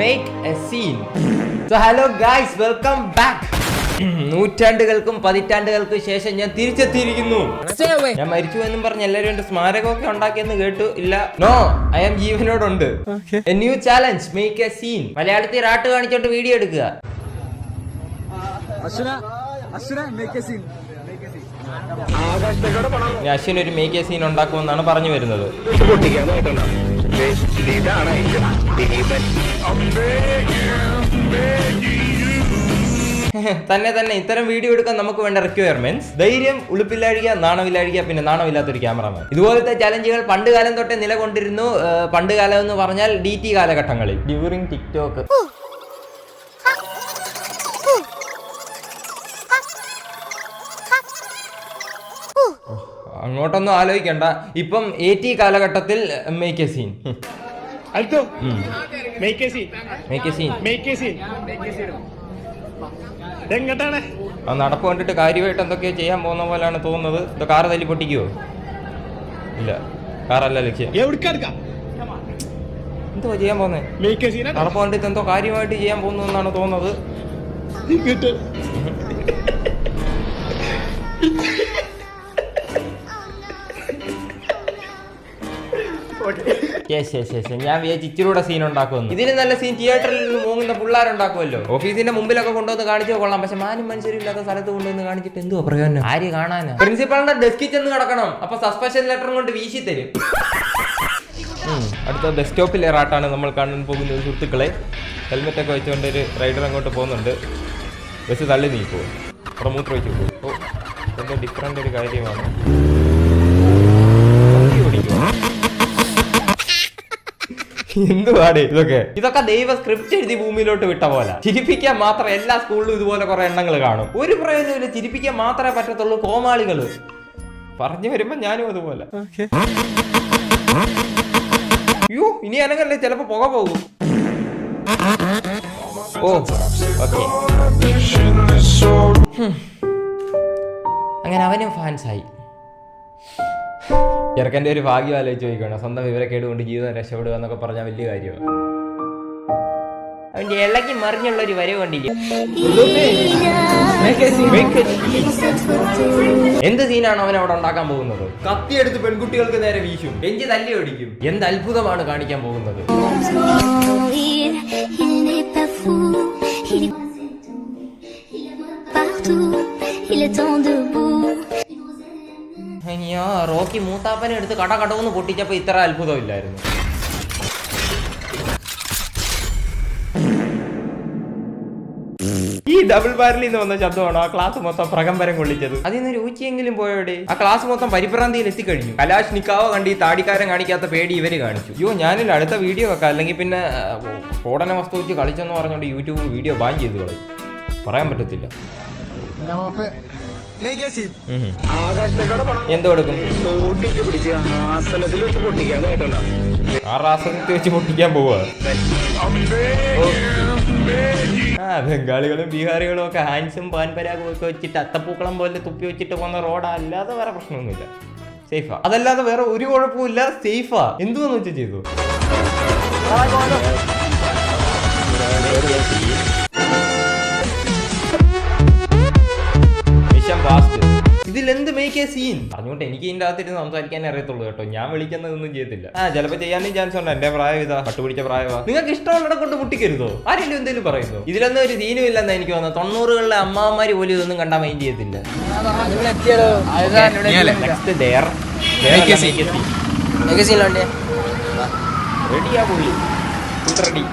make a scene. So hello guys, welcome back. നൂറ്റാണ്ടുകൾക്കും പതിറ്റാണ്ടുകൾക്കും ശേഷം ഞാൻ തിരിച്ചെത്തിയിരിക്കുന്നു. ഞാൻ മരിച്ചു എന്നും പറഞ്ഞ് എല്ലാവരും എന്റെ സ്മാരകമൊക്കെ ഉണ്ടാക്കിയെന്ന് കേട്ടു. ഇല്ല, നോ, ഐ ആം ജീവനോടുണ്ട്. A new challenge, make a scene. മലയാളത്തിൽ റാട്ട് കാണിച്ചോണ്ട് വീഡിയോ എടുക്കുക. അശ്വിൻ ഒരു മേക്ക് എ സീൻ ഉണ്ടാക്കുമെന്നാണ് പറഞ്ഞു വരുന്നത്. തന്നെ ഇത്തരം വീഡിയോ എടുക്കാൻ നമുക്ക് വേണ്ട റിക്വയർമെന്റ്സ് ധൈര്യം, ഉളുപ്പില്ലാഴിക, നാണമില്ലാഴിക, പിന്നെ നാണമില്ലാത്തൊരു ക്യാമറമാൻ. ഇതുപോലത്തെ ചലഞ്ചുകൾ പണ്ട് കാലം തൊട്ടേ നിലകൊണ്ടിരുന്നു. പണ്ട് കാലം എന്ന് പറഞ്ഞാൽ DT കാലഘട്ടങ്ങളിൽ, ഡ്യൂറിങ് ടിക്ടോക്ക്. അങ്ങോട്ടൊന്നും ആലോചിക്കണ്ട. ഇപ്പം AT കാലഘട്ടത്തിൽ മേക്ക് എ സീൻ. നടപ്പ് കണ്ടിട്ട് കാര്യമായിട്ട് എന്തൊക്കെയോ ചെയ്യാൻ പോകുന്ന പോലെയാണ് തോന്നുന്നത്. ഇത് കാറ് തല്ലി പൊട്ടിക്കുവോ? ഇല്ല, കാറല്ല ലക്ഷ്യം. എന്തോ ചെയ്യാൻ പോകുന്നേ? നടപ്പ് കണ്ടിട്ട് എന്തോ കാര്യമായിട്ട് ചെയ്യാൻ പോകുന്നു എന്നാണ് തോന്നുന്നത്. ഞാൻ വിചാരിച്ചു ഇച്ചിരൂടെ സീൻ ഉണ്ടാക്കുമെന്ന്. ഇതിന് നല്ല സീൻ തിയേറ്ററിൽ നിന്ന് മൂങ്ങുന്ന പിള്ളേരുണ്ടാക്കുമല്ലോ. ഓഫീസിന്റെ മുമ്പിലൊക്കെ കൊണ്ടുവന്ന് കാണിച്ചു കൊള്ളാം. പക്ഷെ മാനും മനുഷ്യരില്ലാത്ത സ്ഥലത്ത് കൊണ്ടുവന്ന് കാണിച്ചിട്ട് എന്തോ പ്രയോജനം? ആര് കാണാനാ? പ്രിൻസിപ്പാളിന്റെ ഡെസ്കിൽ ചെന്ന് കിടക്കണം. അപ്പൊ സസ്പെൻഷൻ ലെറ്റർ കൊണ്ട് വീശി തരും. അടുത്ത ഡെസ്ക്ടോപ്പിലെ റാട്ടാണ് നമ്മൾ കാണാൻ പോകുന്നത് സുഹൃത്തുക്കളെ. ഹെൽമെറ്റ് ഒക്കെ വെച്ചുകൊണ്ട് ഒരു റൈഡർ അങ്ങോട്ട് പോകുന്നുണ്ട്. ബസ് തള്ളി നീക്കോ, പ്രമൂത്രം വെച്ച് പോകും. ഓ, എന്തോ ഡിഫറെന്റ് ഒരു കാര്യമാണ്. എന്തുവാടേ ഇതൊക്കെ ദൈവ സ്ക്രിപ്റ്റ് എഴുതി ഭൂമിയിലോട്ട് വിട്ട പോലെ. ചിരിപ്പിക്കാൻ മാത്രം എല്ലാ സ്കൂളിലും ഇതുപോലെ കുറെ എണ്ണങ്ങൾ കാണും. ഒരു പ്രയോജനമില്ല. ചിരിപ്പിക്കാൻ മാത്രമേ പറ്റത്തുള്ളൂ. കോമാളികള് പറഞ്ഞു വരുമ്പോ ഞാനും അതുപോലെ. അയ്യോ, ഇനി അനങ്ങല്ലേ, ചിലപ്പോ പുക പോകും. ഓ, ഓക്കെ. അങ്ങനെ അവനും ഫാൻസായി. ചെറുക്കൻ്റെ ഒരു ഭാഗ്യം ആലോചിച്ച് ചോദിക്കണം. സ്വന്തം വിവരക്കേട് കൊണ്ട് ജീവിതം രക്ഷപ്പെടുക എന്നൊക്കെ പറഞ്ഞാൽ വലിയ കാര്യമാണ്. അവന്റെ ഇളക്കി മറിഞ്ഞുള്ള ഒരു വരവ് കണ്ടില്ല. എന്ത് സീനാണ് അവൻ അവിടെ ഉണ്ടാക്കാൻ പോകുന്നത്? കത്തിയെടുത്ത് പെൺകുട്ടികൾക്ക് നേരെ വീശും, ബെഞ്ച് തല്ലി ഓടിക്കും. എന്ത് അത്ഭുതമാണ് കാണിക്കാൻ പോകുന്നത്? റോക്കി മൂത്താപ്പനെ എടുത്ത് കടകടവെന്ന് പൊട്ടിച്ചപ്പോ ഇത്ര അത്ഭുതമില്ലായിരുന്നു. ഈ ഡബിൾ ബാരലിൽ നിന്ന് വന്ന ശബ്ദമാണ് ആ ക്ലാസ് മൊത്തം പ്രകമ്പരം കൊള്ളിച്ചത്. അതിൽ നിന്ന് രുചിയെങ്കിലും പോയോടെ. ആ ക്ലാസ് മൊത്തം പരിഭ്രാന്തിയിൽ എത്തിക്കഴിഞ്ഞു. കലാഷ് നിക്കാവോ കണ്ട് ഈ താടിക്കാരൻ കാണിക്കാത്ത പേടി ഇവര് കാണിച്ചു. അയ്യോ, ഞാനില്ല, അടുത്ത വീഡിയോ വെക്കാം. അല്ലെങ്കിൽ പിന്നെ സ്ഫോടന വസ്തു വെച്ച് കളിച്ചെന്ന് പറഞ്ഞോണ്ട് യൂട്യൂബ് വീഡിയോ ബാൻ ചെയ്ത് കളയും. പറയാൻ പറ്റത്തില്ല. എന്ത് കൊടുക്കും? ആ റാസത്തിൽ വെച്ച് പൊട്ടിക്കാൻ പോവാ. ബംഗാളികളും ബീഹാറികളും ഒക്കെ ഹാൻസും പാൻപരാഗും ഒക്കെ വെച്ചിട്ട് അത്തപ്പൂക്കളം പോലെ തുപ്പി വെച്ചിട്ട് പോകുന്ന റോഡാ. അല്ലാതെ വേറെ പ്രശ്നമൊന്നുമില്ല. സേഫാ. അതല്ലാതെ വേറെ ഒരു കുഴപ്പമില്ല. സേഫാ. എന്തുവെന്ന് വെച്ചാൽ ചെയ്തു. ഇതിലെന്ത് മേക്ക് എ സീൻ പറഞ്ഞുകൊണ്ട് എനിക്ക് ഇതിന്റെ അകത്തിരുന്ന് സംസാരിക്കാനേ അറിയത്തുള്ളൂ കേട്ടോ. ഞാൻ വിളിക്കുന്നതൊന്നും ചെയ്യത്തില്ല. ചിലപ്പോൾ ചെയ്യാനും ചാൻസ് ഉണ്ട്. എന്റെ പ്രായം ഇതാ, പട്ടുപിടിച്ച പ്രായമാ. നിങ്ങൾക്ക് ഇഷ്ടമുള്ളടെ കൊണ്ട് മുട്ടിക്കരുതോ? ആരെങ്കിലും എന്തെങ്കിലും പറയുന്നു? ഇതിലൊന്നും ഒരു സീനും ഇല്ലെന്ന് എനിക്ക് തോന്നുന്നു. 90കളിലെ അമ്മമാര് പോലും ഇതൊന്നും കണ്ടാൽ മൈൻഡ് ചെയ്യത്തില്ല. റെഡിയാ പോയി, റെഡി.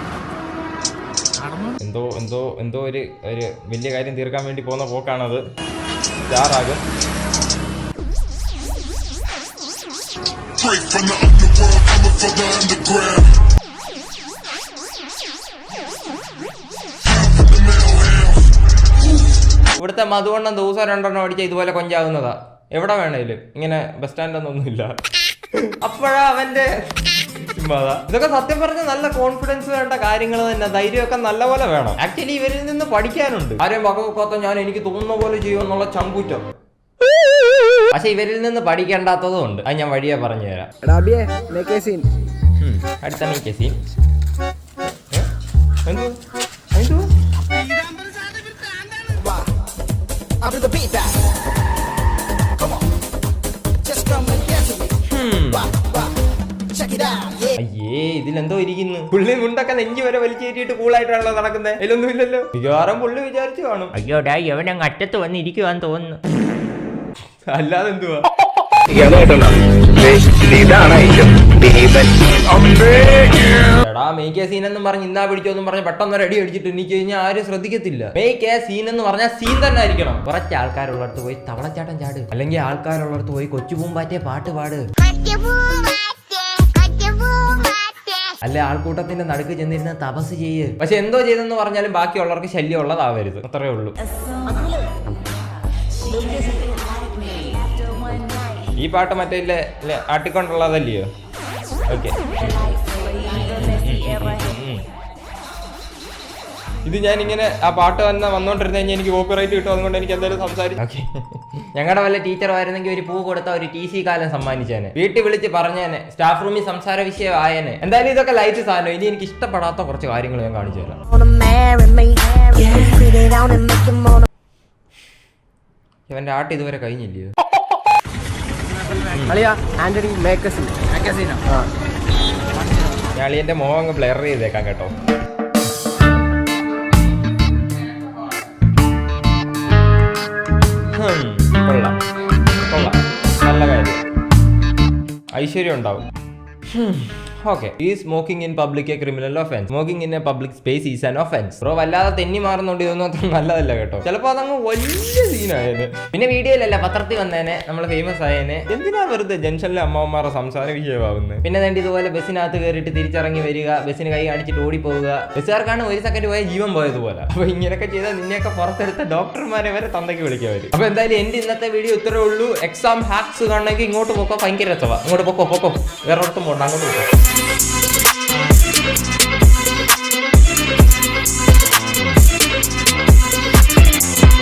എന്തോ ഒരു വലിയ കാര്യം തീർക്കാൻ വേണ്ടി പോകുന്ന പോക്കാണത്. സ്റ്റാറാകും. ഇവിടുത്തെ മധുവണ്ണം ദിവസം 2 അടിച്ച ഇതുപോലെ കൊഞ്ചാകുന്നതാ. എവിടെ വേണേലും. ഇങ്ങനെ ബസ് സ്റ്റാൻഡൊന്നുമില്ല. അപ്പോഴാ അവന്റെ ഇതൊക്കെ സത്യം പറഞ്ഞ നല്ല കോൺഫിഡൻസ് വേണ്ട കാര്യങ്ങൾ തന്നെ. ധൈര്യമൊക്കെ നല്ലപോലെ വേണം. ആക്ച്വലി ഇവരിൽ നിന്ന് പഠിക്കാനുണ്ട്. ആരെയും വകവെക്കാത്ത ഞാൻ എനിക്ക് തോന്നുന്ന പോലെ ചെയ്യുമെന്നുള്ള ചങ്കൂറ്റം. പക്ഷെ ഇവരിൽ നിന്ന് പഠിക്കേണ്ടാത്തതും ഉണ്ട്. അത് ഞാൻ വഴിയെ പറഞ്ഞുതരാം. അടുത്ത മേക്ക് സീൻ. അയ്യേ, ഇതിലെന്തോ ഇരിക്കുന്നു. പുള്ളി മുണ്ടൊക്കെ നെഞ്ചി വരെ വലിച്ചേറ്റിട്ട് കൂളായിട്ടാണല്ലോ നടക്കുന്നത്. അതിലൊന്നും ഇല്ലല്ലോ. മിക്കവാറും പുള്ളി വിചാരിച്ചു കാണും, അയ്യോടാ എവനങ്ങ് അറ്റത്ത് വന്നിരിക്കുവാന്ന് തോന്നുന്നു. അല്ലാതെ എന്തുവാ. എടാ മേക്ക് സീൻ എന്നും പറഞ്ഞ് ഇന്നാ പിടിച്ചോന്നും പറഞ്ഞ് പെട്ടെന്ന് റെഡി അടിച്ചിട്ട് എനിക്ക് കഴിഞ്ഞാൽ ആരും ശ്രദ്ധിക്കത്തില്ല. മേക്ക് സീൻ എന്ന് പറഞ്ഞാൽ സീൻ തന്നെ ആയിരിക്കണം. കുറച്ച് ആൾക്കാരുള്ളടത്ത് പോയി തവളച്ചാട്ടം ചാട്, അല്ലെങ്കിൽ ആൾക്കാരുള്ളടത്ത് പോയി കൊച്ചു പൂമ്പാറ്റേ പാട്ട് പാട്, അല്ലെ ആൾക്കൂട്ടത്തിന്റെ നടുക്ക് ചെന്നിരുന്ന തപസ് ചെയ്യ്. പക്ഷെ എന്തോ ചെയ്തെന്ന് പറഞ്ഞാലും ബാക്കിയുള്ളവർക്ക് ശല്യം ഉള്ളതാവരുത്, അത്രേ ഉള്ളൂ. ഈ പാട്ട് മറ്റേ ആട്ടിക്കൊണ്ടുള്ളതല്ലയോ? ഓക്കെ, ഇത് ഞാനിങ്ങനെ ആ പാട്ട് വന്നോണ്ടിരുന്ന കഴിഞ്ഞാൽ എനിക്ക് കോപ്പിറൈറ്റ് കിട്ടും. അതുകൊണ്ട് എനിക്ക് എന്തായാലും സംസാരിക്കും. ഓക്കെ, ഞങ്ങളുടെ വല്ല ടീച്ചറുമായിരുന്നെങ്കിൽ ഒരു പൂ കൊടുത്ത ഒരു TC കാലം സമ്മാനിച്ചേനെ, വീട്ടിൽ വിളിച്ച് പറഞ്ഞേനെ, സ്റ്റാഫ് റൂമിൽ സംസാര വിഷയം ആയേനെ. എന്തായാലും ഇതൊക്കെ ലൈറ്റ് സാധനം. ഇനി എനിക്ക് ഇഷ്ടപ്പെടാത്ത കുറച്ച് കാര്യങ്ങൾ ഞാൻ കാണിച്ചു തരാം. ഇവന്റെ ആട്ട് ഇതുവരെ കഴിഞ്ഞില്ലയോ? ഞാൻ എന്റെ മോഹം അങ്ങ് ബ്ലർ ചെയ്തേക്കാം കേട്ടോ. കൊള്ളാം കൊള്ളാം, നല്ല കാര്യം. ഐശ്വര്യം ഉണ്ടാവും. ഓക്കെ, ഈ smoking in public A criminal offence. Smoking in A public space is an offence. Bro വല്ലാതെ തെന്നി മാറുന്നുണ്ട്, ഇതൊന്നും അത്ര നല്ലതല്ല കേട്ടോ. ചിലപ്പോ അതങ്ങ് വലിയ സീനായേനെ. പിന്നെ വീഡിയോയിലല്ല പത്രത്തിൽ വന്നേനെ, നമ്മൾ ഫേമസ് ആയേനെ. എന്തിനാ വെറുതെ ജംഗ്ഷനിലെ അമ്മമാരുടെ സംസാര വിഷയമാവുന്നത്? പിന്നെ വേണ്ടി ഇതുപോലെ ബസ്സിനകത്ത് കയറിയിട്ട് തിരിച്ചിറങ്ങി വരിക, ബസ്സിന് കൈ കാണിച്ചിട്ട് ഓടിപ്പോവുക. ബസ്സുകാർക്കാണ് ഒരു സെക്കൻഡ് പോയ ജീവൻ പോയതുപോലെ. അപ്പൊ ഇങ്ങനെയൊക്കെ ചെയ്താൽ നിന്നെയൊക്കെ പുറത്തെടുത്ത ഡോക്ടർമാരെ വരെ തന്തയ്ക്ക് വിളിക്കാൻ വരും. അപ്പൊ എന്തായാലും എന്റെ ഇന്നത്തെ വീഡിയോ ഇത്രേ ഉള്ളൂ. എക്സാം ഹാക്സ് കാണണമെങ്കിൽ ഇങ്ങോട്ട് പോക്കോ, ഭയങ്കര രസമാണ്. ഇങ്ങോട്ട് പൊക്കോ, വേറെ ഒട്ടും പോകണ്ട, അങ്ങോട്ട് പോക്കോ.